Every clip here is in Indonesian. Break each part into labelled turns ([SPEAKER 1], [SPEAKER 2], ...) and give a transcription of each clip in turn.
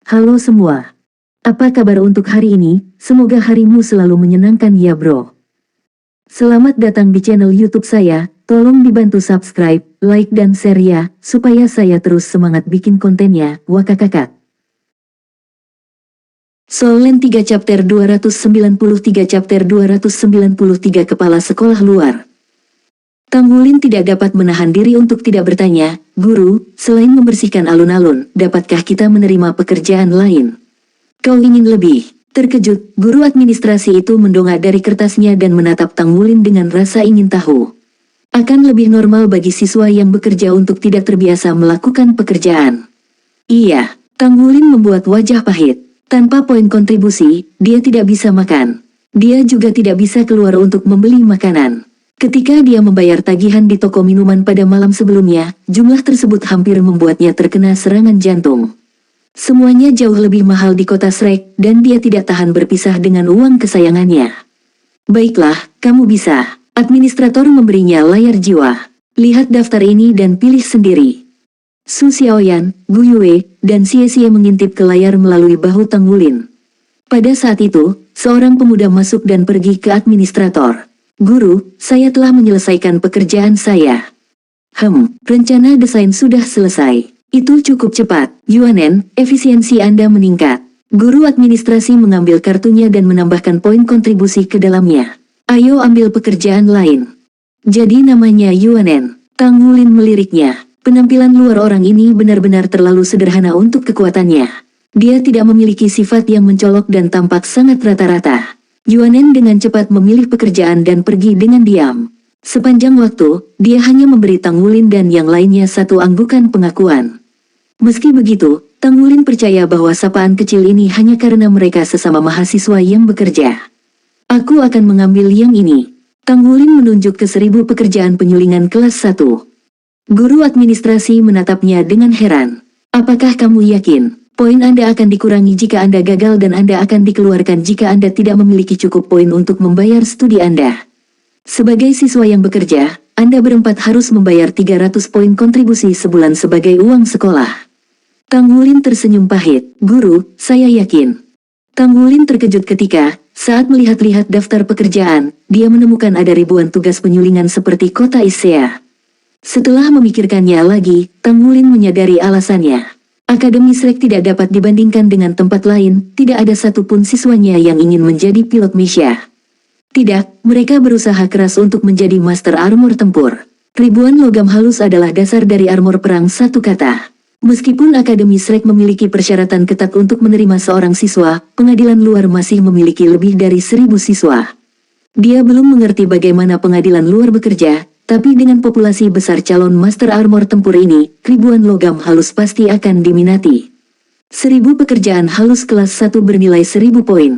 [SPEAKER 1] Halo semua. Apa kabar untuk hari ini? Semoga harimu selalu menyenangkan ya bro. Selamat datang di channel YouTube saya. Tolong dibantu subscribe, like dan share ya, supaya saya terus semangat bikin kontennya. Wakakakak. Solen 3 chapter 293 chapter 293 Kepala Sekolah Luar. Tang Wulin tidak dapat menahan diri untuk tidak bertanya, "Guru, selain membersihkan alun-alun, dapatkah kita menerima pekerjaan lain?" "Kau ingin lebih?" Terkejut, guru administrasi itu mendongak dari kertasnya dan menatap Tang Wulin dengan rasa ingin tahu. Akan lebih normal bagi siswa yang bekerja untuk tidak terbiasa melakukan pekerjaan. Iya, Tang Wulin membuat wajah pahit. Tanpa poin kontribusi, dia tidak bisa makan. Dia juga tidak bisa keluar untuk membeli makanan. Ketika dia membayar tagihan di toko minuman pada malam sebelumnya, jumlah tersebut hampir membuatnya terkena serangan jantung. Semuanya jauh lebih mahal di kota Shrek, dan dia tidak tahan berpisah dengan uang kesayangannya. "Baiklah, kamu bisa." Administrator memberinya layar jiwa. "Lihat daftar ini dan pilih sendiri." Su Xiaoyan, Gu Yue, dan Xie Xie mengintip ke layar melalui bahu Tang Wulin. Pada saat itu, seorang pemuda masuk dan pergi ke administrator. "Guru, saya telah menyelesaikan pekerjaan saya." Rencana desain sudah selesai. Itu cukup cepat, Yuanen, efisiensi Anda meningkat. Guru administrasi mengambil kartunya dan menambahkan poin kontribusi ke dalamnya. "Ayo ambil pekerjaan lain." "Jadi namanya Yuanen." Tang Wulin meliriknya. Penampilan luar orang ini benar-benar terlalu sederhana untuk kekuatannya. Dia tidak memiliki sifat yang mencolok dan tampak sangat rata-rata. Yuanen dengan cepat memilih pekerjaan dan pergi dengan diam. Sepanjang waktu, dia hanya memberi Tang Wulin dan yang lainnya satu anggukan pengakuan. Meski begitu, Tang Wulin percaya bahwa sapaan kecil ini hanya karena mereka sesama mahasiswa yang bekerja. "Aku akan mengambil yang ini." Tang Wulin menunjuk ke 1000 pekerjaan penyulingan kelas 1. Guru administrasi menatapnya dengan heran. "Apakah kamu yakin? Poin Anda akan dikurangi jika Anda gagal dan Anda akan dikeluarkan jika Anda tidak memiliki cukup poin untuk membayar studi Anda. Sebagai siswa yang bekerja, Anda berempat harus membayar 300 poin kontribusi sebulan sebagai uang sekolah." Tang Wulin tersenyum pahit. "Guru, saya yakin." Tang Wulin terkejut ketika, saat melihat-lihat daftar pekerjaan, dia menemukan ada ribuan tugas penyulingan seperti kota Isea. Setelah memikirkannya lagi, Tang Wulin menyadari alasannya. Akademi Shrek tidak dapat dibandingkan dengan tempat lain, tidak ada satupun siswanya yang ingin menjadi pilot Misha. Tidak, mereka berusaha keras untuk menjadi master armor tempur. Ribuan logam halus adalah dasar dari armor perang satu kata. Meskipun Akademi Shrek memiliki persyaratan ketat untuk menerima seorang siswa, pengadilan luar masih memiliki lebih dari 1000 siswa. Dia belum mengerti bagaimana pengadilan luar bekerja, tapi dengan populasi besar calon master armor tempur ini, ribuan logam halus pasti akan diminati. 1000 pekerjaan halus kelas 1 bernilai 1000 poin.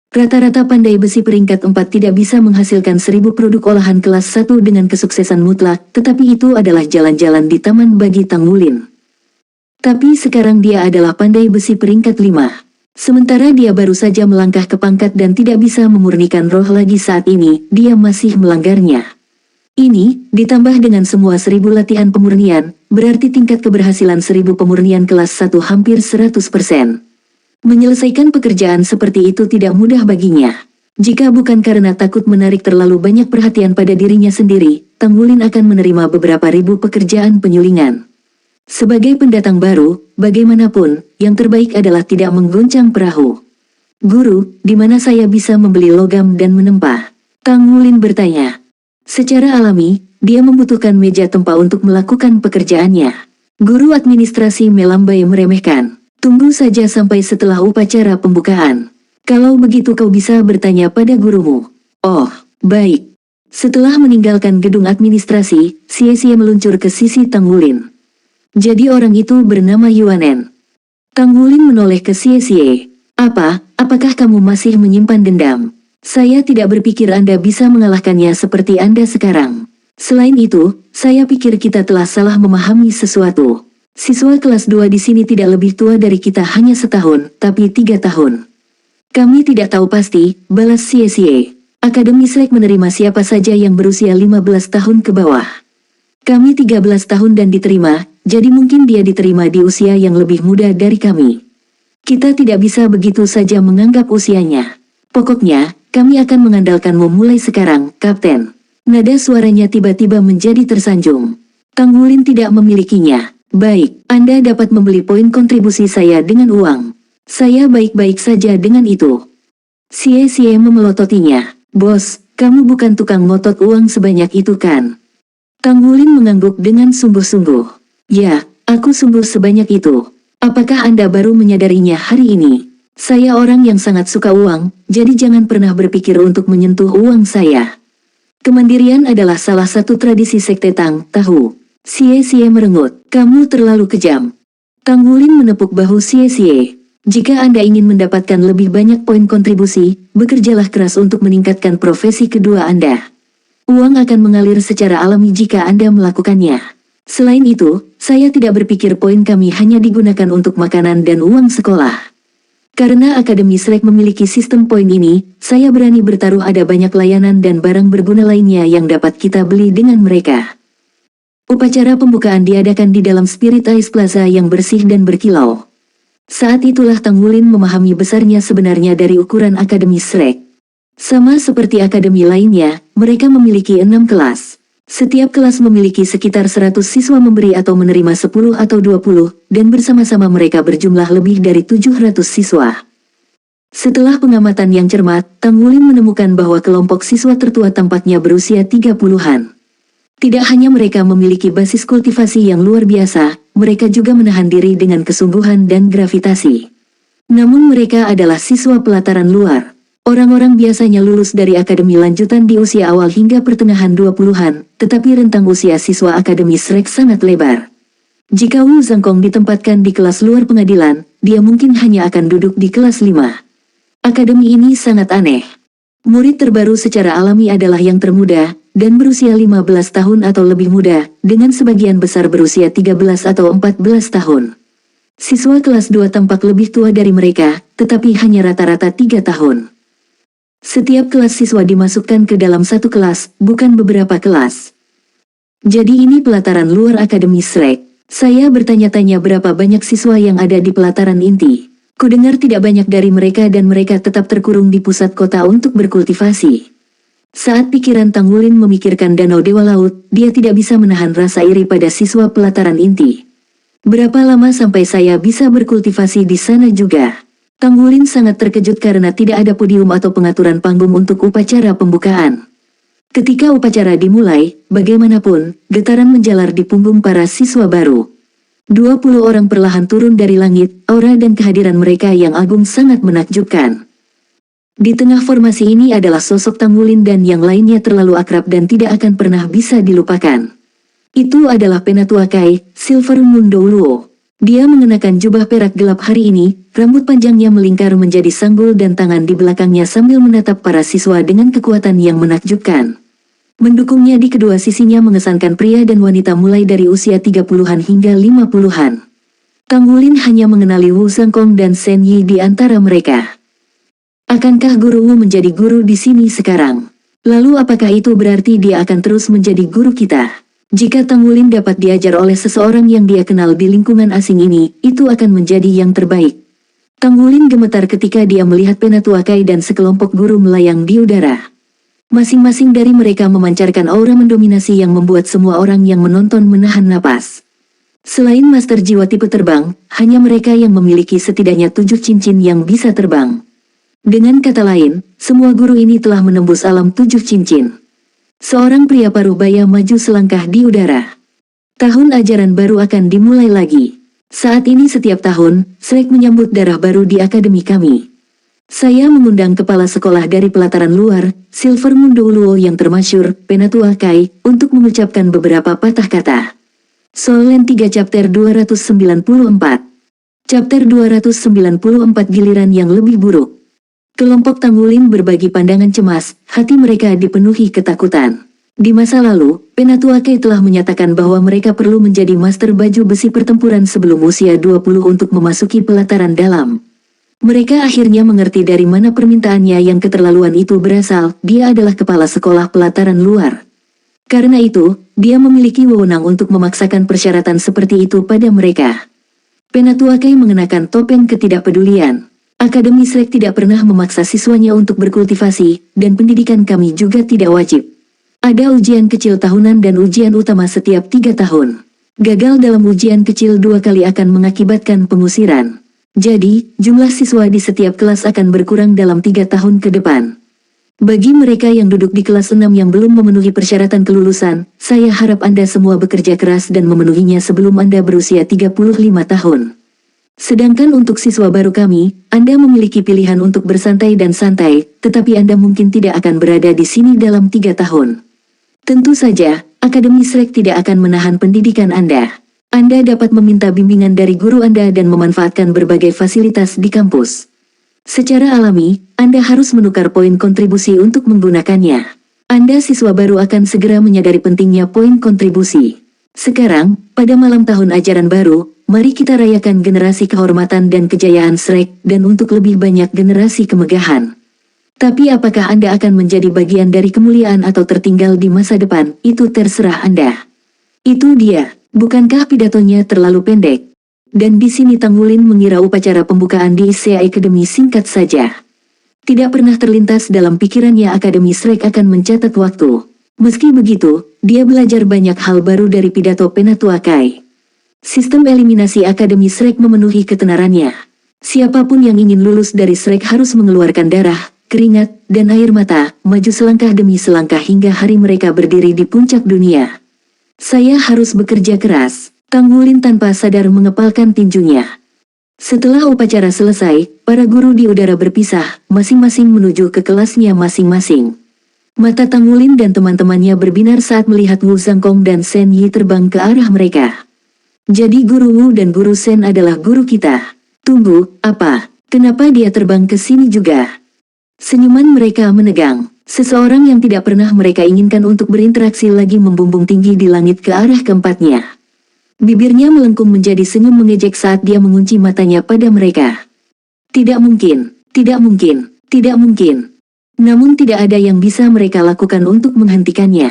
[SPEAKER 1] Rata-rata pandai besi peringkat 4 tidak bisa menghasilkan 1000 produk olahan kelas 1 dengan kesuksesan mutlak, tetapi itu adalah jalan-jalan di taman bagi Tang Wulin. Tapi sekarang dia adalah pandai besi peringkat 5. Sementara dia baru saja melangkah ke pangkat dan tidak bisa memurnikan roh lagi saat ini, dia masih melanggarnya. Ini, ditambah dengan semua 1000 latihan pemurnian, berarti tingkat keberhasilan 1000 pemurnian kelas 1 hampir 100%. Menyelesaikan pekerjaan seperti itu tidak mudah baginya. Jika bukan karena takut menarik terlalu banyak perhatian pada dirinya sendiri, Tang Wulin akan menerima beberapa ribu pekerjaan penyulingan. Sebagai pendatang baru, bagaimanapun, yang terbaik adalah tidak mengguncang perahu. "Guru, di mana saya bisa membeli logam dan menempa?" Tang Wulin bertanya. Secara alami, dia membutuhkan meja tempa untuk melakukan pekerjaannya. Guru administrasi melambai meremehkan. "Tunggu saja sampai setelah upacara pembukaan. Kalau begitu kau bisa bertanya pada gurumu." "Oh, baik." Setelah meninggalkan gedung administrasi, Xie Xie meluncur ke sisi Tang Wulin. "Jadi orang itu bernama Yuanen." Tang Wulin menoleh ke Xie Xie. Apakah kamu masih menyimpan dendam? Saya tidak berpikir Anda bisa mengalahkannya seperti Anda sekarang. Selain itu, saya pikir kita telah salah memahami sesuatu. Siswa kelas 2 di sini tidak lebih tua dari kita hanya setahun, tapi 3 tahun. "Kami tidak tahu pasti," balas Xie Xie. "Akademi Shrek menerima siapa saja yang berusia 15 tahun ke bawah. Kami 13 tahun dan diterima, jadi mungkin dia diterima di usia yang lebih muda dari kami." Kita tidak bisa begitu saja menganggap usianya. Pokoknya, kami akan mengandalkanmu mulai sekarang, Kapten. Nada suaranya tiba-tiba menjadi tersanjung. Tanggulin tidak memilikinya. Baik, Anda dapat membeli poin kontribusi saya dengan uang. Saya baik-baik saja dengan itu. Sie memelototinya. Bos, kamu bukan tukang ngotot uang sebanyak itu kan? Tanggulin mengangguk dengan sungguh-sungguh. Ya, aku sungguh sebanyak itu. Apakah Anda baru menyadarinya hari ini? Saya orang yang sangat suka uang, jadi jangan pernah berpikir untuk menyentuh uang saya. Kemandirian adalah salah satu tradisi sekte Tang, tahu. Sie merengut. Kamu terlalu kejam. Tanggulin menepuk bahu Sie. Jika Anda ingin mendapatkan lebih banyak poin kontribusi, bekerjalah keras untuk meningkatkan profesi kedua Anda. Uang akan mengalir secara alami jika Anda melakukannya. Selain itu, saya tidak berpikir poin kami hanya digunakan untuk makanan dan uang sekolah. Karena Akademi Shrek memiliki sistem poin ini, saya berani bertaruh ada banyak layanan dan barang berguna lainnya yang dapat kita beli dengan mereka. Upacara pembukaan diadakan di dalam Spirit Ice Plaza yang bersih dan berkilau. Saat itulah Tanggulin memahami besarnya sebenarnya dari ukuran Akademi Shrek. Sama seperti akademi lainnya, mereka memiliki 6 kelas. Setiap kelas memiliki sekitar 100 siswa memberi atau menerima 10 atau 20, dan bersama-sama mereka berjumlah lebih dari 700 siswa. Setelah pengamatan yang cermat, Tanggulin menemukan bahwa kelompok siswa tertua tampaknya berusia 30-an. Tidak hanya mereka memiliki basis kultivasi yang luar biasa, mereka juga menahan diri dengan kesungguhan dan gravitasi. Namun mereka adalah siswa pelataran luar. Orang-orang biasanya lulus dari akademi lanjutan di usia awal hingga pertengahan 20-an, tetapi rentang usia siswa Akademi Shrek sangat lebar. Jika Wu Zhangkong ditempatkan di kelas luar pengadilan, dia mungkin hanya akan duduk di kelas 5. Akademi ini sangat aneh. Murid terbaru secara alami adalah yang termuda, dan berusia 15 tahun atau lebih muda, dengan sebagian besar berusia 13 atau 14 tahun. Siswa kelas 2 tampak lebih tua dari mereka, tetapi hanya rata-rata 3 tahun. Setiap kelas siswa dimasukkan ke dalam satu kelas, bukan beberapa kelas. Jadi ini pelataran luar Akademi Shrek. Saya bertanya-tanya berapa banyak siswa yang ada di pelataran inti. Kudengar tidak banyak dari mereka dan mereka tetap terkurung di pusat kota untuk berkultivasi. Saat pikiran Tanggulin memikirkan Danau Dewa Laut, dia tidak bisa menahan rasa iri pada siswa pelataran inti. Berapa lama sampai saya bisa berkultivasi di sana juga? Tanggulin sangat terkejut karena tidak ada podium atau pengaturan panggung untuk upacara pembukaan. Ketika upacara dimulai, bagaimanapun, getaran menjalar di punggung para siswa baru. 20 orang perlahan turun dari langit, aura dan kehadiran mereka yang agung sangat menakjubkan. Di tengah formasi ini adalah sosok Tanggulin dan yang lainnya terlalu akrab dan tidak akan pernah bisa dilupakan. Itu adalah Penatua Kai, Silver Mundo Luo. Dia mengenakan jubah perak gelap hari ini, rambut panjangnya melingkar menjadi sanggul dan tangan di belakangnya sambil menatap para siswa dengan kekuatan yang menakjubkan. Mendukungnya di kedua sisinya mengesankan pria dan wanita mulai dari usia 30-an hingga 50-an. Tanggulin hanya mengenali Wu Zhangkong dan Shen Yi di antara mereka. Akankah Guru Wu menjadi guru di sini sekarang? Lalu apakah itu berarti dia akan terus menjadi guru kita? Jika Tanggulin dapat diajar oleh seseorang yang dia kenal di lingkungan asing ini, itu akan menjadi yang terbaik. Tanggulin gemetar ketika dia melihat Penatua Kai dan sekelompok guru melayang di udara. Masing-masing dari mereka memancarkan aura mendominasi yang membuat semua orang yang menonton menahan napas. Selain master jiwa tipe terbang, hanya mereka yang memiliki setidaknya 7 cincin yang bisa terbang. Dengan kata lain, semua guru ini telah menembus alam 7 cincin. Seorang pria paruh baya maju selangkah di udara. Tahun ajaran baru akan dimulai lagi. Saat ini setiap tahun, Shrek menyambut darah baru di akademi kami. Saya mengundang kepala sekolah dari pelataran luar, Silver Mundo Luo yang termasyur, Penatua Kai, untuk mengucapkan beberapa patah kata. Solen 3 Chapter 294. Chapter 294 Giliran yang lebih buruk. Kelompok Tanggulin berbagi pandangan cemas, hati mereka dipenuhi ketakutan. Di masa lalu, Penatua Kai telah menyatakan bahwa mereka perlu menjadi master baju besi pertempuran sebelum usia 20 untuk memasuki pelataran dalam. Mereka akhirnya mengerti dari mana permintaannya yang keterlaluan itu berasal, dia adalah kepala sekolah pelataran luar. Karena itu, dia memiliki wewenang untuk memaksakan persyaratan seperti itu pada mereka. Penatua Kai mengenakan topeng ketidakpedulian. Akademi Shrek tidak pernah memaksa siswanya untuk berkultivasi, dan pendidikan kami juga tidak wajib. Ada ujian kecil tahunan dan ujian utama setiap 3 tahun. Gagal dalam ujian kecil 2 kali akan mengakibatkan pengusiran. Jadi, jumlah siswa di setiap kelas akan berkurang dalam 3 tahun ke depan. Bagi mereka yang duduk di kelas 6 yang belum memenuhi persyaratan kelulusan, saya harap Anda semua bekerja keras dan memenuhinya sebelum Anda berusia 35 tahun. Sedangkan untuk siswa baru kami, Anda memiliki pilihan untuk bersantai dan santai, tetapi Anda mungkin tidak akan berada di sini dalam 3 tahun. Tentu saja, Akademi Shrek tidak akan menahan pendidikan Anda. Anda dapat meminta bimbingan dari guru Anda dan memanfaatkan berbagai fasilitas di kampus. Secara alami, Anda harus menukar poin kontribusi untuk menggunakannya. Anda siswa baru akan segera menyadari pentingnya poin kontribusi. Sekarang, pada malam tahun ajaran baru, mari kita rayakan generasi kehormatan dan kejayaan Shrek dan untuk lebih banyak generasi kemegahan. Tapi apakah Anda akan menjadi bagian dari kemuliaan atau tertinggal di masa depan, itu terserah Anda. Itu dia, bukankah pidatonya terlalu pendek? Dan di sini Tanggulin mengira upacara pembukaan di IC Academy singkat saja. Tidak pernah terlintas dalam pikirannya Akademi Shrek akan mencatat waktu. Meski begitu, dia belajar banyak hal baru dari pidato Penatua Kai. Sistem eliminasi Akademi Shrek memenuhi ketenarannya. Siapapun yang ingin lulus dari Shrek harus mengeluarkan darah, keringat, dan air mata, maju selangkah demi selangkah hingga hari mereka berdiri di puncak dunia. Saya harus bekerja keras. Tanggulin tanpa sadar mengepalkan tinjunya. Setelah upacara selesai, para guru di udara berpisah, masing-masing menuju ke kelasnya masing-masing. Mata Tanggulin dan teman-temannya berbinar saat melihat Wu Zhangkong dan Shen Yi terbang ke arah mereka. Jadi guru Wu dan guru Shen adalah guru kita. Tunggu, apa? Kenapa dia terbang ke sini juga? Senyuman mereka menegang. Seseorang yang tidak pernah mereka inginkan untuk berinteraksi lagi membumbung tinggi di langit ke arah keempatnya. Bibirnya melengkung menjadi senyum mengejek saat dia mengunci matanya pada mereka. Tidak mungkin, tidak mungkin, tidak mungkin. Namun tidak ada yang bisa mereka lakukan untuk menghentikannya.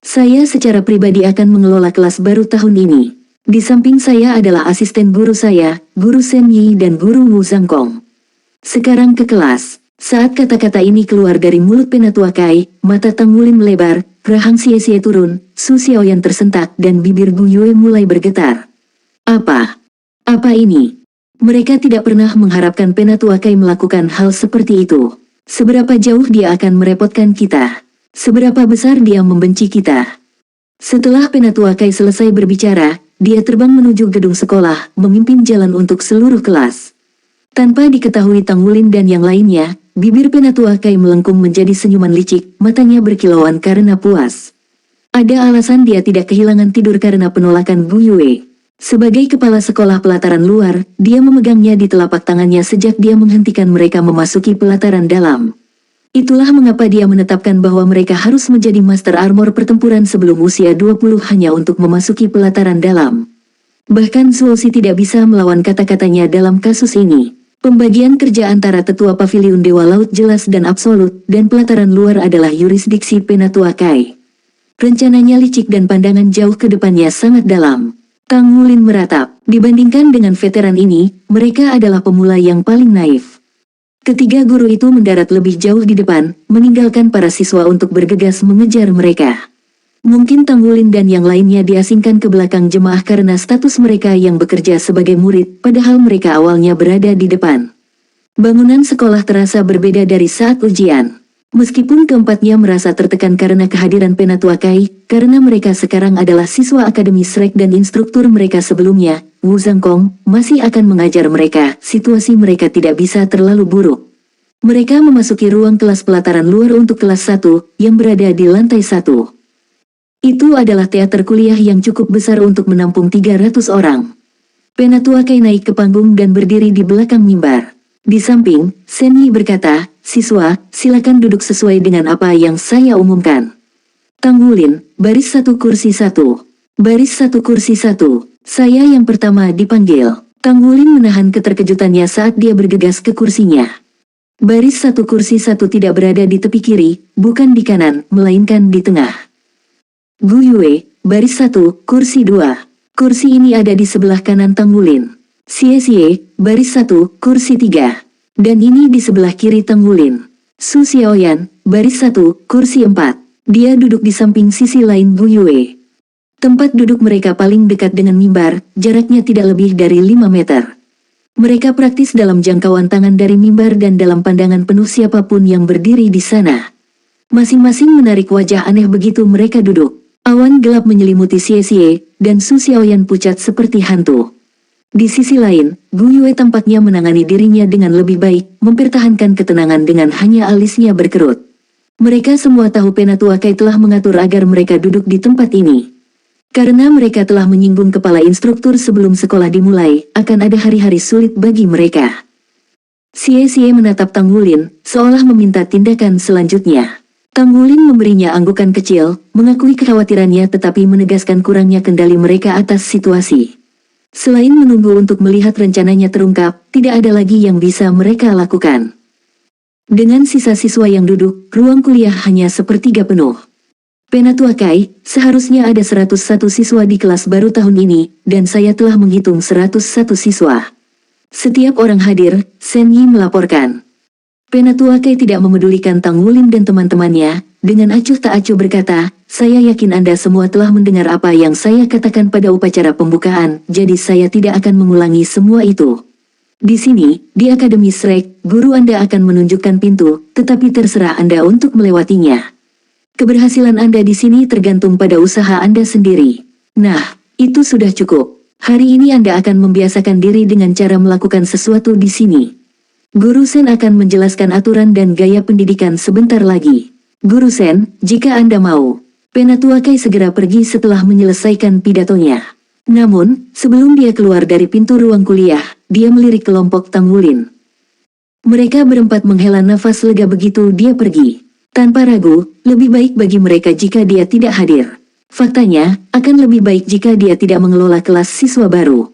[SPEAKER 1] Saya secara pribadi akan mengelola kelas baru tahun ini. Di samping saya adalah asisten guru saya, Guru Shen Yi dan Guru Wu Zhangkong. Sekarang ke kelas. Saat kata-kata ini keluar dari mulut Penatua Kai, mata Tanggulin melebar, rahang Xie turun, Su Xiaoyan tersentak dan bibir Gu Yue mulai bergetar. Apa? Apa ini? Mereka tidak pernah mengharapkan Penatua Kai melakukan hal seperti itu. Seberapa jauh dia akan merepotkan kita? Seberapa besar dia membenci kita? Setelah Penatua Kai selesai berbicara, dia terbang menuju gedung sekolah, memimpin jalan untuk seluruh kelas. Tanpa diketahui Tanggulin dan yang lainnya, bibir Penatua Kai melengkung menjadi senyuman licik, matanya berkilauan karena puas. Ada alasan dia tidak kehilangan tidur karena penolakan Gu Yue. Sebagai kepala sekolah pelataran luar, dia memegangnya di telapak tangannya sejak dia menghentikan mereka memasuki pelataran dalam. Itulah mengapa dia menetapkan bahwa mereka harus menjadi Master Armor pertempuran sebelum usia 20 hanya untuk memasuki pelataran dalam. Bahkan Zuozi tidak bisa melawan kata-katanya dalam kasus ini. Pembagian kerja antara tetua paviliun Dewa Laut jelas dan absolut, dan pelataran luar adalah yurisdiksi Penatua Kai. Rencananya licik dan pandangan jauh ke depannya sangat dalam. Tanggulin meratap. Dibandingkan dengan veteran ini, mereka adalah pemula yang paling naif. Ketiga guru itu mendarat lebih jauh di depan, meninggalkan para siswa untuk bergegas mengejar mereka. Mungkin Tanggulin dan yang lainnya diasingkan ke belakang jemaah karena status mereka yang bekerja sebagai murid, padahal mereka awalnya berada di depan. Bangunan sekolah terasa berbeda dari saat ujian. Meskipun keempatnya merasa tertekan karena kehadiran Penatua Kai, karena mereka sekarang adalah siswa Akademi Shrek dan instruktur mereka sebelumnya, Wu Zhangkong, masih akan mengajar mereka, situasi mereka tidak bisa terlalu buruk. Mereka memasuki ruang kelas pelataran luar untuk kelas 1, yang berada di lantai 1. Itu adalah teater kuliah yang cukup besar untuk menampung 300 orang. Penatua Kai naik ke panggung dan berdiri di belakang mimbar. Di samping, Shen Yi berkata, "Siswa, silakan duduk sesuai dengan apa yang saya umumkan." Tanggulin, baris 1 kursi 1. Baris 1 kursi 1. Saya yang pertama dipanggil. Tanggulin menahan keterkejutannya saat dia bergegas ke kursinya. Baris 1 kursi 1 tidak berada di tepi kiri, bukan di kanan, melainkan di tengah. Gu Yue, baris 1, kursi 2. Kursi ini ada di sebelah kanan Tanggulin. Xie, baris 1, kursi 3. Dan ini di sebelah kiri Tang Wulin. Su Xiaoyan, baris 1, kursi 4. Dia duduk di samping sisi lain Gu Yue. Tempat duduk mereka paling dekat dengan mimbar, jaraknya tidak lebih dari 5 meter. Mereka praktis dalam jangkauan tangan dari mimbar dan dalam pandangan penuh siapapun yang berdiri di sana. Masing-masing menarik wajah aneh begitu mereka duduk. Awan gelap menyelimuti Xie, dan Su Xiaoyan pucat seperti hantu. Di sisi lain, Gu Yue tampaknya menangani dirinya dengan lebih baik, mempertahankan ketenangan dengan hanya alisnya berkerut. Mereka semua tahu Penatua Kai telah mengatur agar mereka duduk di tempat ini. Karena mereka telah menyinggung kepala instruktur sebelum sekolah dimulai, akan ada hari-hari sulit bagi mereka. Xie menatap Tang Wulin, seolah meminta tindakan selanjutnya. Tang Wulin memberinya anggukan kecil, mengakui kekhawatirannya tetapi menegaskan kurangnya kendali mereka atas situasi. Selain menunggu untuk melihat rencananya terungkap, tidak ada lagi yang bisa mereka lakukan. Dengan sisa siswa yang duduk, ruang kuliah hanya sepertiga penuh. Penatua Kai, seharusnya ada 101 siswa di kelas baru tahun ini, dan saya telah menghitung 101 siswa. Setiap orang hadir, Sen Yi melaporkan. Penatua Kai tidak memedulikan Tang Wulin dan teman-temannya, dengan acuh tak acuh berkata, saya yakin Anda semua telah mendengar apa yang saya katakan pada upacara pembukaan, jadi saya tidak akan mengulangi semua itu. Di sini, di Akademi Shrek, guru Anda akan menunjukkan pintu, tetapi terserah Anda untuk melewatinya. Keberhasilan Anda di sini tergantung pada usaha Anda sendiri. Nah, itu sudah cukup. Hari ini Anda akan membiasakan diri dengan cara melakukan sesuatu di sini. Guru Sen akan menjelaskan aturan dan gaya pendidikan sebentar lagi. Guru Sen, jika Anda mau. Penatua Kai segera pergi setelah menyelesaikan pidatonya. Namun, sebelum dia keluar dari pintu ruang kuliah, dia melirik kelompok Tang Wulin. Mereka berempat menghela nafas lega begitu dia pergi. Tanpa ragu, lebih baik bagi mereka jika dia tidak hadir. Faktanya, akan lebih baik jika dia tidak mengelola kelas siswa baru.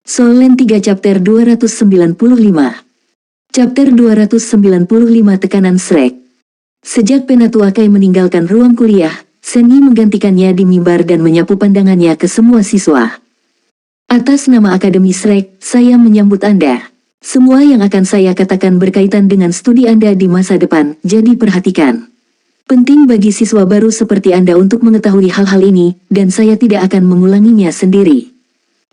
[SPEAKER 1] Solen 3 Chapter 295. Chapter 295 Tekanan Shrek. Sejak Penatua Kai meninggalkan ruang kuliah, Sen Yi menggantikannya di mimbar dan menyapu pandangannya ke semua siswa. Atas nama Akademi Shrek, saya menyambut Anda. Semua yang akan saya katakan berkaitan dengan studi Anda di masa depan, jadi perhatikan. Penting bagi siswa baru seperti Anda untuk mengetahui hal-hal ini, dan saya tidak akan mengulanginya sendiri.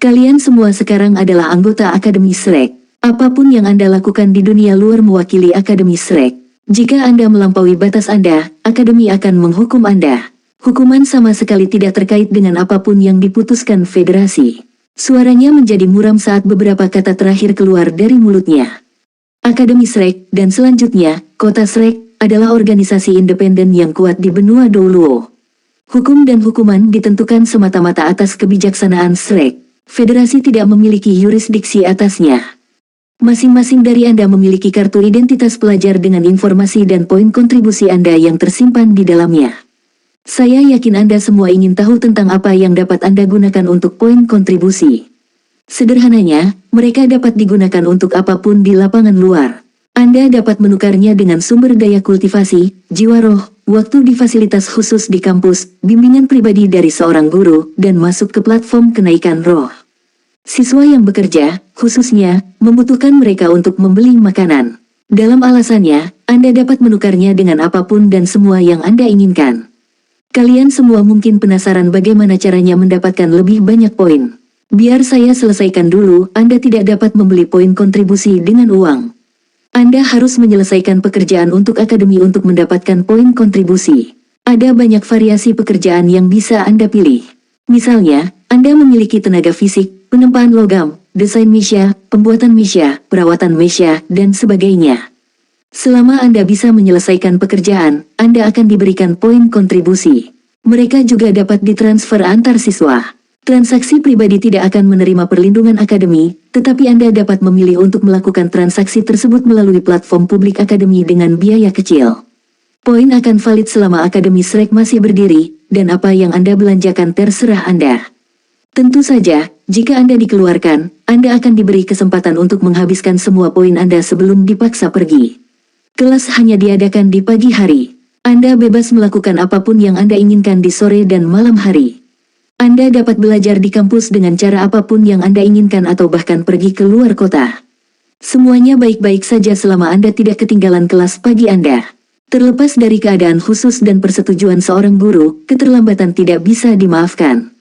[SPEAKER 1] Kalian semua sekarang adalah anggota Akademi Shrek. Apapun yang Anda lakukan di dunia luar mewakili Akademi Shrek. Jika Anda melampaui batas Anda, Akademi akan menghukum Anda. Hukuman sama sekali tidak terkait dengan apapun yang diputuskan federasi. Suaranya menjadi muram saat beberapa kata terakhir keluar dari mulutnya. Akademi Shrek, dan selanjutnya, Kota Shrek, adalah organisasi independen yang kuat di benua Douluo. Hukum dan hukuman ditentukan semata-mata atas kebijaksanaan Shrek. Federasi tidak memiliki yurisdiksi atasnya. Masing-masing dari Anda memiliki kartu identitas pelajar dengan informasi dan poin kontribusi Anda yang tersimpan di dalamnya. Saya yakin Anda semua ingin tahu tentang apa yang dapat Anda gunakan untuk poin kontribusi. Sederhananya, mereka dapat digunakan untuk apapun di lapangan luar. Anda dapat menukarnya dengan sumber daya kultivasi, jiwa roh, waktu di fasilitas khusus di kampus, bimbingan pribadi dari seorang guru, dan masuk ke platform kenaikan roh. Siswa yang bekerja, khususnya, membutuhkan mereka untuk membeli makanan. Dalam alasannya, Anda dapat menukarnya dengan apapun dan semua yang Anda inginkan. Kalian semua mungkin penasaran bagaimana caranya mendapatkan lebih banyak poin. Biar saya selesaikan dulu, Anda tidak dapat membeli poin kontribusi dengan uang. Anda harus menyelesaikan pekerjaan untuk akademi untuk mendapatkan poin kontribusi. Ada banyak variasi pekerjaan yang bisa Anda pilih. Misalnya, Anda memiliki tenaga fisik, penempaan logam, desain mesya, pembuatan mesya, perawatan mesya, dan sebagainya. Selama Anda bisa menyelesaikan pekerjaan, Anda akan diberikan poin kontribusi. Mereka juga dapat ditransfer antar siswa. Transaksi pribadi tidak akan menerima perlindungan akademi, tetapi Anda dapat memilih untuk melakukan transaksi tersebut melalui platform publik akademi dengan biaya kecil. Poin akan valid selama Akademi Shrek masih berdiri, dan apa yang Anda belanjakan terserah Anda. Tentu saja, jika Anda dikeluarkan, Anda akan diberi kesempatan untuk menghabiskan semua poin Anda sebelum dipaksa pergi. Kelas hanya diadakan di pagi hari. Anda bebas melakukan apapun yang Anda inginkan di sore dan malam hari. Anda dapat belajar di kampus dengan cara apapun yang Anda inginkan atau bahkan pergi ke luar kota. Semuanya baik-baik saja selama Anda tidak ketinggalan kelas pagi Anda. Terlepas dari keadaan khusus dan persetujuan seorang guru, keterlambatan tidak bisa dimaafkan.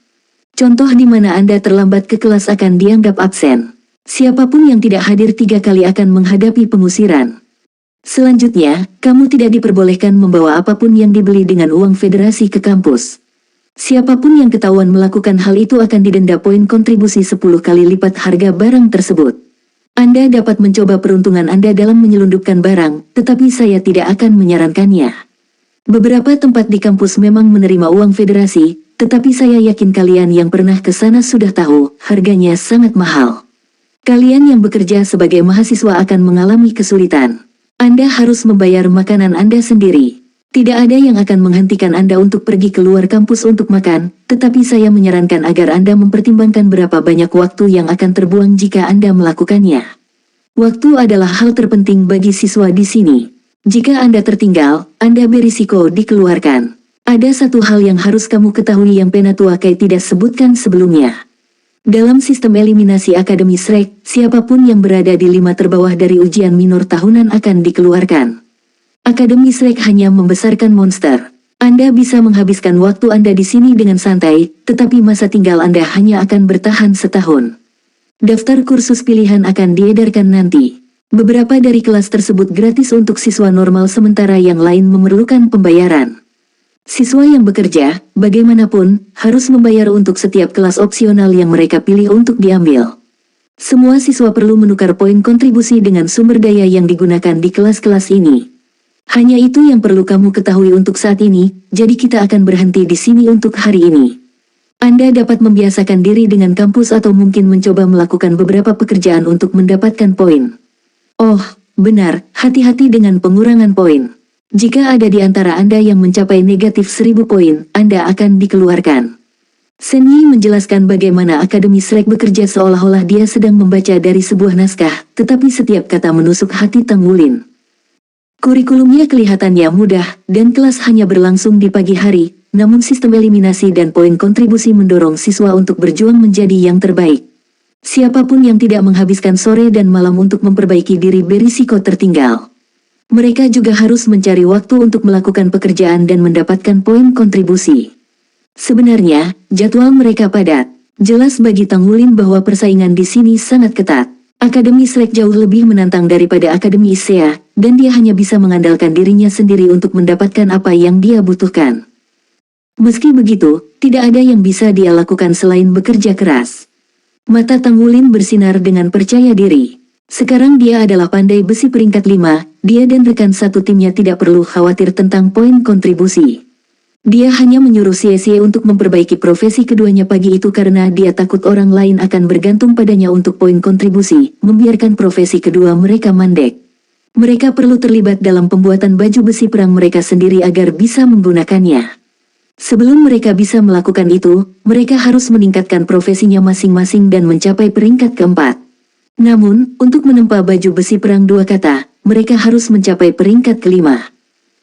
[SPEAKER 1] Contoh di mana Anda terlambat ke kelas akan dianggap absen. Siapapun yang tidak hadir 3 kali akan menghadapi pengusiran. Selanjutnya, kamu tidak diperbolehkan membawa apapun yang dibeli dengan uang federasi ke kampus. Siapapun yang ketahuan melakukan hal itu akan didenda poin kontribusi 10 kali lipat harga barang tersebut. Anda dapat mencoba peruntungan Anda dalam menyelundupkan barang, tetapi saya tidak akan menyarankannya. Beberapa tempat di kampus memang menerima uang federasi, tetapi saya yakin kalian yang pernah ke sana sudah tahu, harganya sangat mahal. Kalian yang bekerja sebagai mahasiswa akan mengalami kesulitan. Anda harus membayar makanan Anda sendiri. Tidak ada yang akan menghentikan Anda untuk pergi keluar kampus untuk makan, tetapi saya menyarankan agar Anda mempertimbangkan berapa banyak waktu yang akan terbuang jika Anda melakukannya. Waktu adalah hal terpenting bagi siswa di sini. Jika Anda tertinggal, Anda berisiko dikeluarkan. Ada satu hal yang harus kamu ketahui yang Penatua Kai tidak sebutkan sebelumnya. Dalam sistem eliminasi Akademi Shrek, siapapun yang berada di 5 terbawah dari ujian minor tahunan akan dikeluarkan. Akademi Shrek hanya membesarkan monster. Anda bisa menghabiskan waktu Anda di sini dengan santai, tetapi masa tinggal Anda hanya akan bertahan setahun. Daftar kursus pilihan akan diedarkan nanti. Beberapa dari kelas tersebut gratis untuk siswa normal sementara yang lain memerlukan pembayaran. Siswa yang bekerja, bagaimanapun, harus membayar untuk setiap kelas opsional yang mereka pilih untuk diambil. Semua siswa perlu menukar poin kontribusi dengan sumber daya yang digunakan di kelas-kelas ini. Hanya itu yang perlu kamu ketahui untuk saat ini, jadi kita akan berhenti di sini untuk hari ini. Anda dapat membiasakan diri dengan kampus atau mungkin mencoba melakukan beberapa pekerjaan untuk mendapatkan poin. Oh, benar, hati-hati dengan pengurangan poin. Jika ada di antara Anda yang mencapai negatif 1000 poin, Anda akan dikeluarkan. Senyi menjelaskan bagaimana Akademi Shrek bekerja seolah-olah dia sedang membaca dari sebuah naskah, tetapi setiap kata menusuk hati Tang Wulin. Kurikulumnya kelihatannya mudah, dan kelas hanya berlangsung di pagi hari, namun sistem eliminasi dan poin kontribusi mendorong siswa untuk berjuang menjadi yang terbaik. Siapapun yang tidak menghabiskan sore dan malam untuk memperbaiki diri berisiko tertinggal. Mereka juga harus mencari waktu untuk melakukan pekerjaan dan mendapatkan poin kontribusi. Sebenarnya, jadwal mereka padat. Jelas bagi Tang Wulin bahwa persaingan di sini sangat ketat. Akademi Shrek jauh lebih menantang daripada Akademi Isea, dan dia hanya bisa mengandalkan dirinya sendiri untuk mendapatkan apa yang dia butuhkan. Meski begitu, tidak ada yang bisa dia lakukan selain bekerja keras. Mata Tang Wulin bersinar dengan percaya diri. Sekarang dia adalah pandai besi peringkat 5, dia dan rekan satu timnya tidak perlu khawatir tentang poin kontribusi. Dia hanya menyuruh Xie untuk memperbaiki profesi keduanya pagi itu karena dia takut orang lain akan bergantung padanya untuk poin kontribusi, membiarkan profesi kedua mereka mandek. Mereka perlu terlibat dalam pembuatan baju besi perang mereka sendiri agar bisa menggunakannya. Sebelum mereka bisa melakukan itu, mereka harus meningkatkan profesinya masing-masing dan mencapai peringkat keempat. Namun, untuk menempa baju besi perang 2 kata, mereka harus mencapai peringkat kelima.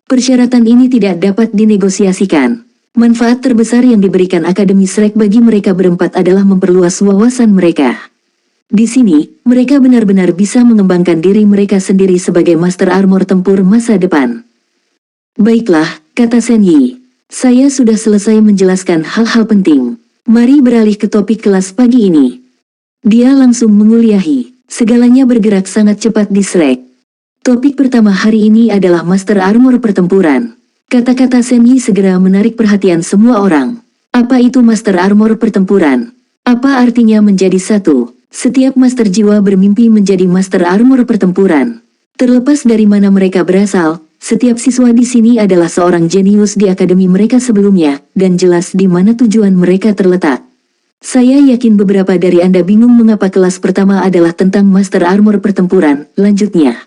[SPEAKER 1] Persyaratan ini tidak dapat dinegosiasikan. Manfaat terbesar yang diberikan Akademi Shrek bagi mereka berempat adalah memperluas wawasan mereka. Di sini, mereka benar-benar bisa mengembangkan diri mereka sendiri sebagai Master Armor tempur masa depan. Baiklah, kata Shen Yi. Saya sudah selesai menjelaskan hal-hal penting. Mari beralih ke topik kelas pagi ini. Dia langsung menguliahi. Segalanya bergerak sangat cepat di Shrek. Topik pertama hari ini adalah Master Armor Pertempuran. Kata-kata Shen Yi segera menarik perhatian semua orang. Apa itu Master Armor Pertempuran? Apa artinya menjadi satu? Setiap Master Jiwa bermimpi menjadi Master Armor Pertempuran. Terlepas dari mana mereka berasal, setiap siswa di sini adalah seorang jenius di akademi mereka sebelumnya, dan jelas di mana tujuan mereka terletak. Saya yakin beberapa dari Anda bingung mengapa kelas pertama adalah tentang Master Armor Pertempuran, lanjutnya.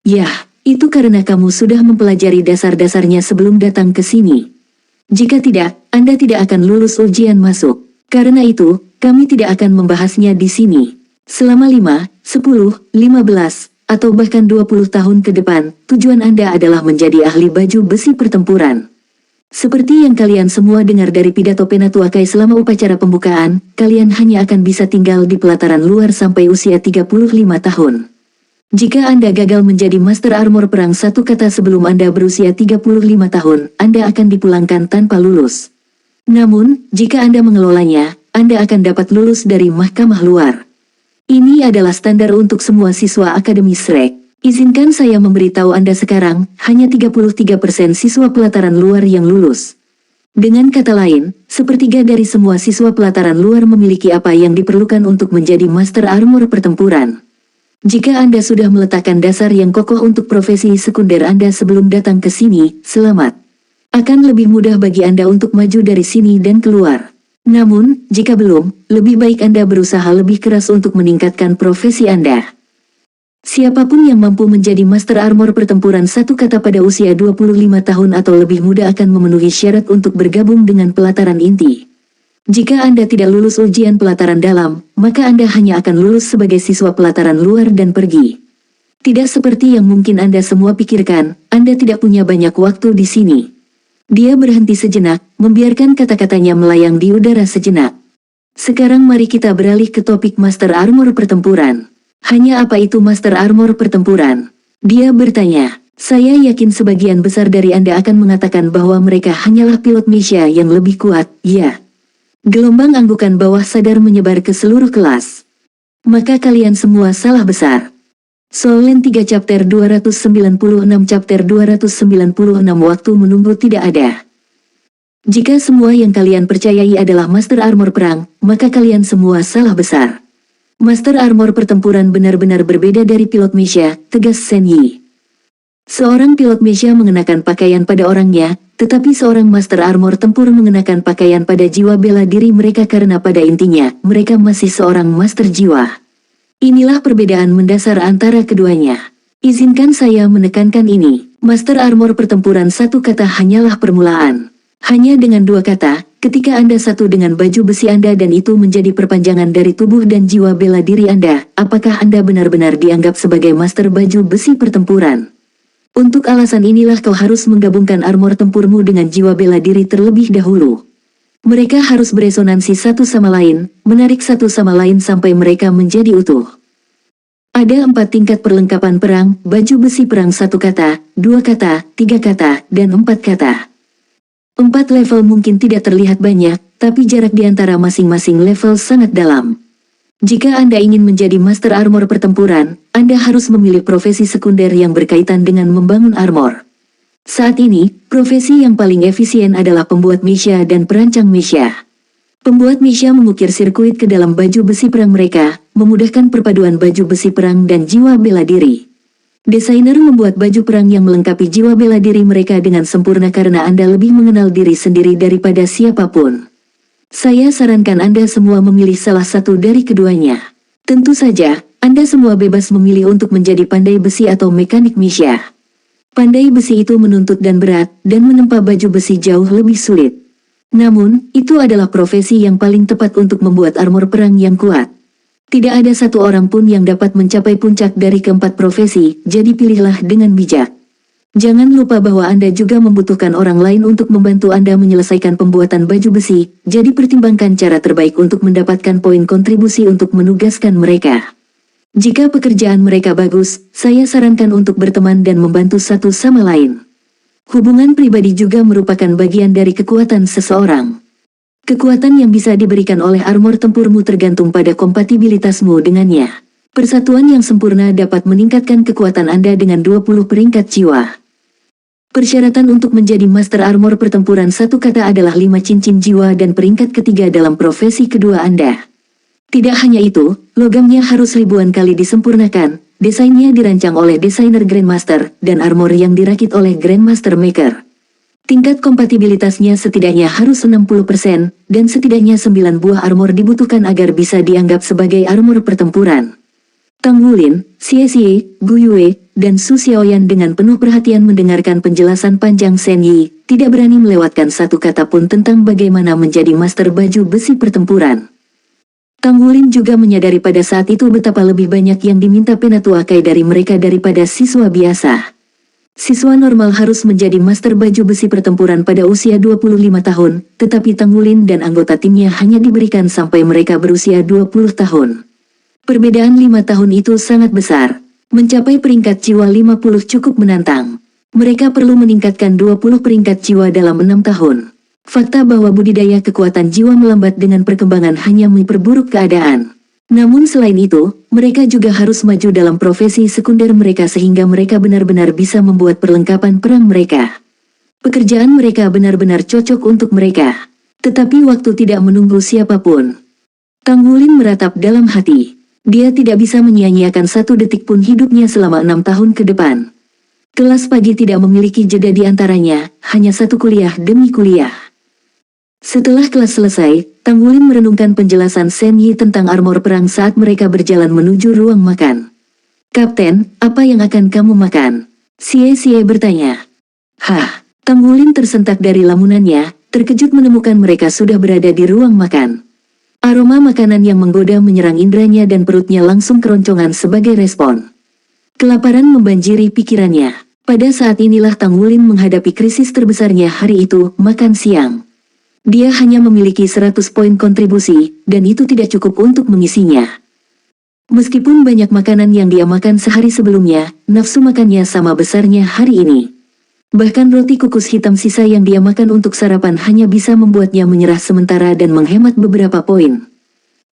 [SPEAKER 1] Yah, itu karena kamu sudah mempelajari dasar-dasarnya sebelum datang ke sini. Jika tidak, Anda tidak akan lulus ujian masuk. Karena itu, kami tidak akan membahasnya di sini. Selama 5, 10, 15, atau bahkan 20 tahun ke depan, tujuan Anda adalah menjadi ahli baju besi pertempuran. Seperti yang kalian semua dengar dari pidato Penatua Kai selama upacara pembukaan, kalian hanya akan bisa tinggal di pelataran luar sampai usia 35 tahun. Jika Anda gagal menjadi Master Armor Perang satu kata sebelum Anda berusia 35 tahun, Anda akan dipulangkan tanpa lulus. Namun, jika Anda mengelolanya, Anda akan dapat lulus dari mahkamah luar. Ini adalah standar untuk semua siswa Akademi Shrek. Izinkan saya memberitahu Anda sekarang, hanya 33% siswa pelataran luar yang lulus. Dengan kata lain, sepertiga dari semua siswa pelataran luar memiliki apa yang diperlukan untuk menjadi Master Armor Pertempuran. Jika Anda sudah meletakkan dasar yang kokoh untuk profesi sekunder Anda sebelum datang ke sini, selamat. Akan lebih mudah bagi Anda untuk maju dari sini dan keluar. Namun, jika belum, lebih baik Anda berusaha lebih keras untuk meningkatkan profesi Anda. Siapapun yang mampu menjadi Master Armor Pertempuran satu kata pada usia 25 tahun atau lebih muda akan memenuhi syarat untuk bergabung dengan pelataran inti. Jika Anda tidak lulus ujian pelataran dalam, maka Anda hanya akan lulus sebagai siswa pelataran luar dan pergi. Tidak seperti yang mungkin Anda semua pikirkan, Anda tidak punya banyak waktu di sini. Dia berhenti sejenak, membiarkan kata-katanya melayang di udara sejenak. Sekarang mari kita beralih ke topik Master Armor Pertempuran. Hanya apa itu Master Armor Pertempuran? Dia bertanya. Saya yakin sebagian besar dari Anda akan mengatakan bahwa mereka hanyalah pilot Mecha yang lebih kuat, ya. Gelombang anggukan bawah sadar menyebar ke seluruh kelas. Maka kalian semua salah besar. Solen 3 chapter 296 chapter 296 waktu menunggu tidak ada. Jika semua yang kalian percayai adalah Master Armor Perang, maka kalian semua salah besar. Master Armor Pertempuran benar-benar berbeda dari pilot Mecha, tegas Shen Yi. Seorang pilot Mecha mengenakan pakaian pada orangnya, tetapi seorang Master Armor Tempur mengenakan pakaian pada jiwa bela diri mereka karena pada intinya, mereka masih seorang Master Jiwa. Inilah perbedaan mendasar antara keduanya. Izinkan saya menekankan ini, Master Armor Pertempuran satu kata hanyalah permulaan. Hanya dengan dua kata, ketika Anda satu dengan baju besi Anda dan itu menjadi perpanjangan dari tubuh dan jiwa bela diri Anda, apakah Anda benar-benar dianggap sebagai master baju besi pertempuran? Untuk alasan inilah kau harus menggabungkan armor tempurmu dengan jiwa bela diri terlebih dahulu. Mereka harus beresonansi satu sama lain, menarik satu sama lain sampai mereka menjadi utuh. Ada 4 tingkat perlengkapan perang, baju besi perang 1 kata, 2 kata, 3 kata, dan 4 kata. 4 level mungkin tidak terlihat banyak, tapi jarak di antara masing-masing level sangat dalam. Jika Anda ingin menjadi Master Armor Pertempuran, Anda harus memilih profesi sekunder yang berkaitan dengan membangun armor. Saat ini, profesi yang paling efisien adalah pembuat Mecha dan perancang Mecha. Pembuat Mecha mengukir sirkuit ke dalam baju besi perang mereka, memudahkan perpaduan baju besi perang dan jiwa bela diri. Desainer membuat baju perang yang melengkapi jiwa bela diri mereka dengan sempurna karena Anda lebih mengenal diri sendiri daripada siapapun. Saya sarankan Anda semua memilih salah satu dari keduanya. Tentu saja, Anda semua bebas memilih untuk menjadi pandai besi atau mekanik Mecha. Pandai besi itu menuntut dan berat, dan menempa baju besi jauh lebih sulit. Namun, itu adalah profesi yang paling tepat untuk membuat armor perang yang kuat. Tidak ada satu orang pun yang dapat mencapai puncak dari keempat profesi, jadi pilihlah dengan bijak. Jangan lupa bahwa Anda juga membutuhkan orang lain untuk membantu Anda menyelesaikan pembuatan baju besi, jadi pertimbangkan cara terbaik untuk mendapatkan poin kontribusi untuk menugaskan mereka. Jika pekerjaan mereka bagus, saya sarankan untuk berteman dan membantu satu sama lain. Hubungan pribadi juga merupakan bagian dari kekuatan seseorang. Kekuatan yang bisa diberikan oleh armor tempurmu tergantung pada kompatibilitasmu dengannya. Persatuan yang sempurna dapat meningkatkan kekuatan Anda dengan 20 peringkat jiwa. Persyaratan untuk menjadi Master Armor Pertempuran satu kata adalah 5 cincin jiwa dan peringkat ketiga dalam profesi kedua Anda. Tidak hanya itu, logamnya harus ribuan kali disempurnakan, desainnya dirancang oleh desainer Grandmaster, dan armor yang dirakit oleh Grandmaster Maker. Tingkat kompatibilitasnya setidaknya harus 60%, dan setidaknya 9 buah armor dibutuhkan agar bisa dianggap sebagai armor pertempuran. Tang Wulin, Xie Xie, Gu Yue, dan Su Xiaoyan dengan penuh perhatian mendengarkan penjelasan panjang Shen Yi, tidak berani melewatkan satu kata pun tentang bagaimana menjadi master baju besi pertempuran. Tang Wulin juga menyadari pada saat itu betapa lebih banyak yang diminta Penatua Kai dari mereka daripada siswa biasa. Siswa normal harus menjadi master baju besi pertempuran pada usia 25 tahun, tetapi Tang Wulin dan anggota timnya hanya diberikan sampai mereka berusia 20 tahun. Perbedaan 5 tahun itu sangat besar. Mencapai peringkat jiwa 50 cukup menantang. Mereka perlu meningkatkan 20 peringkat jiwa dalam 6 tahun. Fakta bahwa budidaya kekuatan jiwa melambat dengan perkembangan hanya memperburuk keadaan. Namun selain itu, mereka juga harus maju dalam profesi sekunder mereka sehingga mereka benar-benar bisa membuat perlengkapan perang mereka. Pekerjaan mereka benar-benar cocok untuk mereka. Tetapi waktu tidak menunggu siapapun. Tang Wulin meratap dalam hati. Dia tidak bisa menyia-nyiakan satu detik pun hidupnya selama 6 tahun ke depan. Kelas pagi tidak memiliki jeda di antaranya, hanya satu kuliah demi kuliah. Setelah kelas selesai, Tang Wulin merenungkan penjelasan Shen Yi tentang armor perang saat mereka berjalan menuju ruang makan. "Kapten, apa yang akan kamu makan?" Xie bertanya. Hah, Tang Wulin tersentak dari lamunannya, terkejut menemukan mereka sudah berada di ruang makan. Aroma makanan yang menggoda menyerang indranya dan perutnya langsung keroncongan sebagai respon. Kelaparan membanjiri pikirannya. Pada saat inilah Tang Wulin menghadapi krisis terbesarnya hari itu, makan siang. Dia hanya memiliki 100 poin kontribusi, dan itu tidak cukup untuk mengisinya. Meskipun banyak makanan yang dia makan sehari sebelumnya, nafsu makannya sama besarnya hari ini. Bahkan roti kukus hitam sisa yang dia makan untuk sarapan hanya bisa membuatnya menyerah sementara dan menghemat beberapa poin.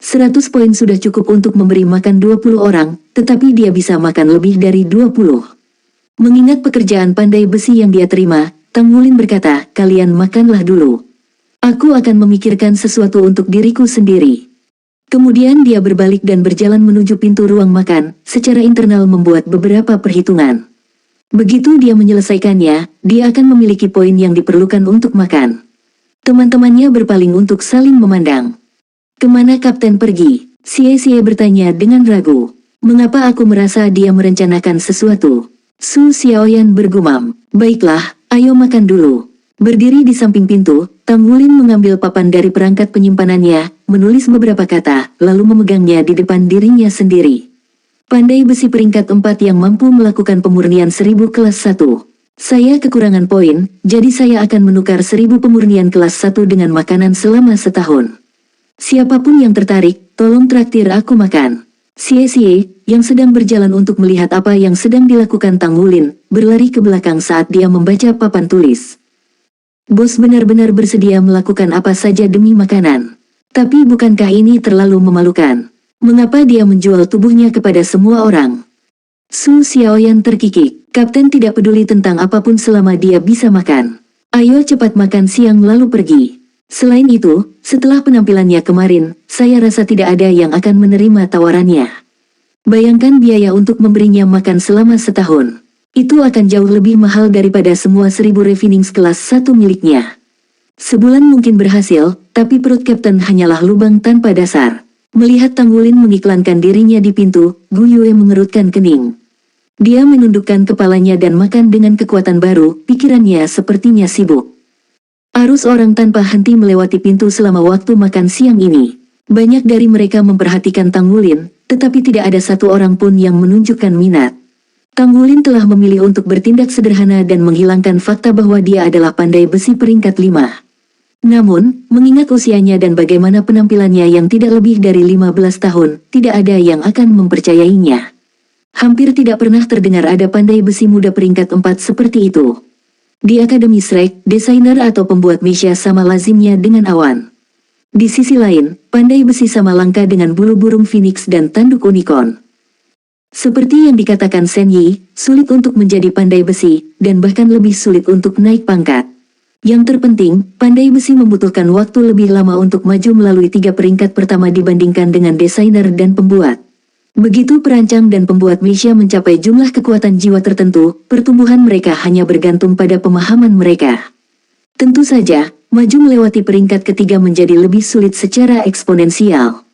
[SPEAKER 1] 100 poin sudah cukup untuk memberi makan 20 orang, tetapi dia bisa makan lebih dari 20. Mengingat pekerjaan pandai besi yang dia terima, Tang Wulin berkata, "Kalian makanlah dulu. Aku akan memikirkan sesuatu untuk diriku sendiri." Kemudian dia berbalik dan berjalan menuju pintu ruang makan, secara internal membuat beberapa perhitungan. Begitu dia menyelesaikannya, dia akan memiliki poin yang diperlukan untuk makan. Teman-temannya berpaling untuk saling memandang. "Kemana Kapten pergi?" Xie bertanya dengan ragu. "Mengapa aku merasa dia merencanakan sesuatu?" Su Xiaoyan bergumam. "Baiklah, ayo makan dulu." Berdiri di samping pintu, Tang Wulin mengambil papan dari perangkat penyimpanannya, menulis beberapa kata, lalu memegangnya di depan dirinya sendiri. "Pandai besi peringkat 4 yang mampu melakukan pemurnian 1000 kelas 1. Saya kekurangan poin, jadi saya akan menukar 1000 pemurnian kelas 1 dengan makanan selama setahun. Siapapun yang tertarik, tolong traktir aku makan." Xie, yang sedang berjalan untuk melihat apa yang sedang dilakukan Tang Wulin, berlari ke belakang saat dia membaca papan tulis. Bos benar-benar bersedia melakukan apa saja demi makanan. Tapi bukankah ini terlalu memalukan? Mengapa dia menjual tubuhnya kepada semua orang? Su Xiaoyan terkikik. "Kapten tidak peduli tentang apapun selama dia bisa makan. Ayo cepat makan siang lalu pergi. Selain itu, setelah penampilannya kemarin, saya rasa tidak ada yang akan menerima tawarannya. Bayangkan biaya untuk memberinya makan selama setahun. Itu akan jauh lebih mahal daripada semua 1000 refinings kelas 1 miliknya. Sebulan mungkin berhasil, tapi perut Kapten hanyalah lubang tanpa dasar." Melihat Tang Wulin mengiklankan dirinya di pintu, Gu Yue mengerutkan kening. Dia menundukkan kepalanya dan makan dengan kekuatan baru, pikirannya sepertinya sibuk. Arus orang tanpa henti melewati pintu selama waktu makan siang ini. Banyak dari mereka memperhatikan Tang Wulin, tetapi tidak ada satu orang pun yang menunjukkan minat. Tang Wulin telah memilih untuk bertindak sederhana dan menghilangkan fakta bahwa dia adalah pandai besi peringkat 5. Namun, mengingat usianya dan bagaimana penampilannya yang tidak lebih dari 15 tahun, tidak ada yang akan mempercayainya. Hampir tidak pernah terdengar ada pandai besi muda peringkat 4 seperti itu. Di Akademi Shrek, desainer atau pembuat mesia sama lazimnya dengan awan. Di sisi lain, pandai besi sama langka dengan bulu burung phoenix dan tanduk unicorn. Seperti yang dikatakan Shen Yi, sulit untuk menjadi pandai besi, dan bahkan lebih sulit untuk naik pangkat. Yang terpenting, pandai besi membutuhkan waktu lebih lama untuk maju melalui 3 peringkat pertama dibandingkan dengan desainer dan pembuat. Begitu perancang dan pembuat mesia mencapai jumlah kekuatan jiwa tertentu, pertumbuhan mereka hanya bergantung pada pemahaman mereka. Tentu saja, maju melewati peringkat ketiga menjadi lebih sulit secara eksponensial.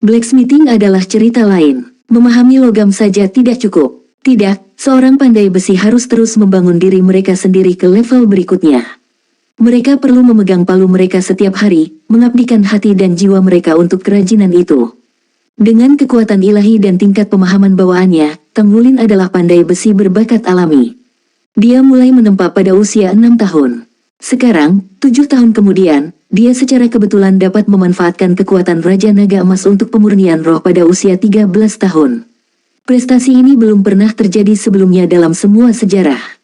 [SPEAKER 1] Blacksmithing adalah cerita lain. Memahami logam saja tidak cukup. Tidak, seorang pandai besi harus terus membangun diri mereka sendiri ke level berikutnya. Mereka perlu memegang palu mereka setiap hari, mengabdikan hati dan jiwa mereka untuk kerajinan itu. Dengan kekuatan ilahi dan tingkat pemahaman bawaannya, Tang Wulin adalah pandai besi berbakat alami. Dia mulai menempa pada usia 6 tahun. Sekarang, 7 tahun kemudian, dia secara kebetulan dapat memanfaatkan kekuatan Raja Naga Emas untuk pemurnian roh pada usia 13 tahun. Prestasi ini belum pernah terjadi sebelumnya dalam semua sejarah.